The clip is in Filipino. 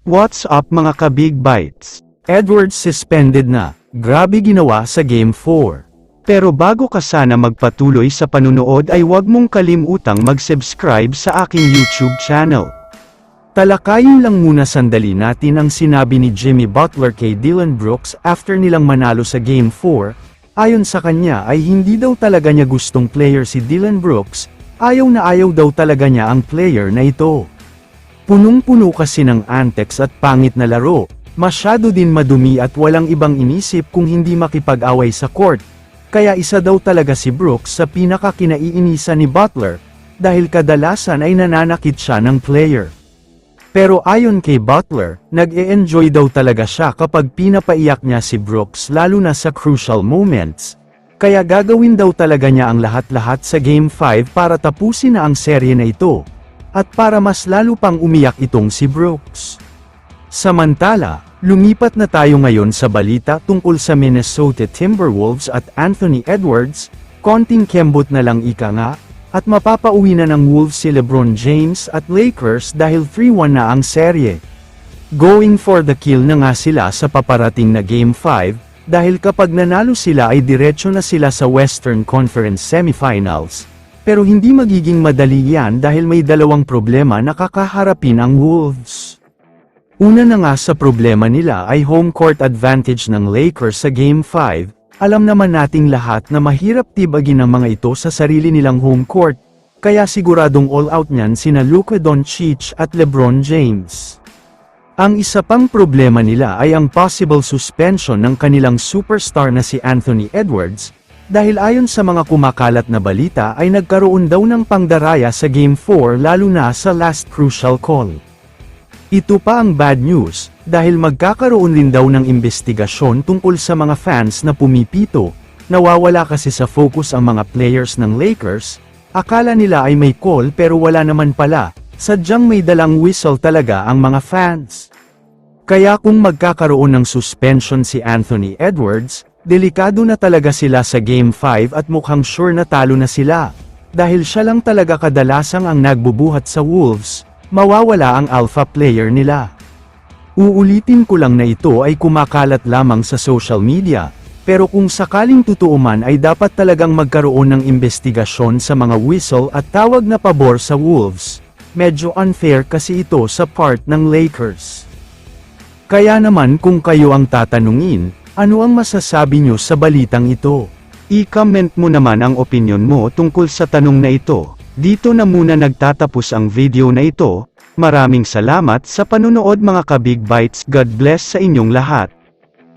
What's up mga ka-Big Bites? Edwards suspended na. Grabe ginawa sa Game 4. Pero bago ka sana magpatuloy sa panunood ay huwag mong kalimutang mag-subscribe sa aking YouTube channel. Talakayin lang muna sandali natin ang sinabi ni Jimmy Butler kay Dillon Brooks after nilang manalo sa Game 4. Ayon sa kanya ay hindi daw talaga niya gustong player si Dillon Brooks, ayaw na ayaw daw talaga niya ang player na ito. Punong-puno kasi ng antics at pangit na laro, masyado din madumi at walang ibang inisip kung hindi makipag-away sa court, kaya isa daw talaga si Brooks sa pinaka-kinaiinisan ni Butler, dahil kadalasan ay nananakit siya ng player. Pero ayon kay Butler, nag-e-enjoy daw talaga siya kapag pinapaiyak niya si Brooks lalo na sa crucial moments, kaya gagawin daw talaga niya ang lahat-lahat sa Game 5 para tapusin na ang serye na ito. At para mas lalo pang umiyak itong si Brooks. Samantala, lumipat na tayo ngayon sa balita tungkol sa Minnesota Timberwolves at Anthony Edwards, konting kembot na lang ika nga, at mapapauwi na ng Wolves si LeBron James at Lakers dahil 3-1 na ang serye. Going for the kill na nga sila sa paparating na Game 5, dahil kapag nanalo sila ay diretso na sila sa Western Conference Semifinals. Pero hindi magiging madali yan dahil may dalawang problema na kakaharapin ang Wolves. Una na nga sa problema nila ay home court advantage ng Lakers sa Game 5, alam naman nating lahat na mahirap tibagin ang mga ito sa sarili nilang home court, kaya siguradong all-out niyan sina Luka Doncic at LeBron James. Ang isa pang problema nila ay ang possible suspension ng kanilang superstar na si Anthony Edwards, dahil ayon sa mga kumakalat na balita ay nagkaroon daw ng pangdaraya sa Game 4 lalo na sa last crucial call. Ito pa ang bad news, dahil magkakaroon din daw ng investigasyon tungkol sa mga fans na pumipito, nawawala kasi sa focus ang mga players ng Lakers, akala nila ay may call pero wala naman pala, sadyang may dalang whistle talaga ang mga fans. Kaya kung magkakaroon ng suspension si Anthony Edwards, delikado na talaga sila sa Game 5 at mukhang sure na talo na sila. Dahil siya lang talaga kadalasang ang nagbubuhat sa Wolves, mawawala ang alpha player nila. Uulitin ko lang na ito ay kumakalat lamang sa social media, pero kung sakaling totoo man ay dapat talagang magkaroon ng investigasyon sa mga whistle at tawag na pabor sa Wolves. Medyo unfair kasi ito sa part ng Lakers. Kaya naman kung kayo ang tatanungin, ano ang masasabi nyo sa balitang ito? I-comment mo naman ang opinion mo tungkol sa tanong na ito. Dito na muna nagtatapos ang video na ito. Maraming salamat sa panunood mga ka-Big Bites. God bless sa inyong lahat.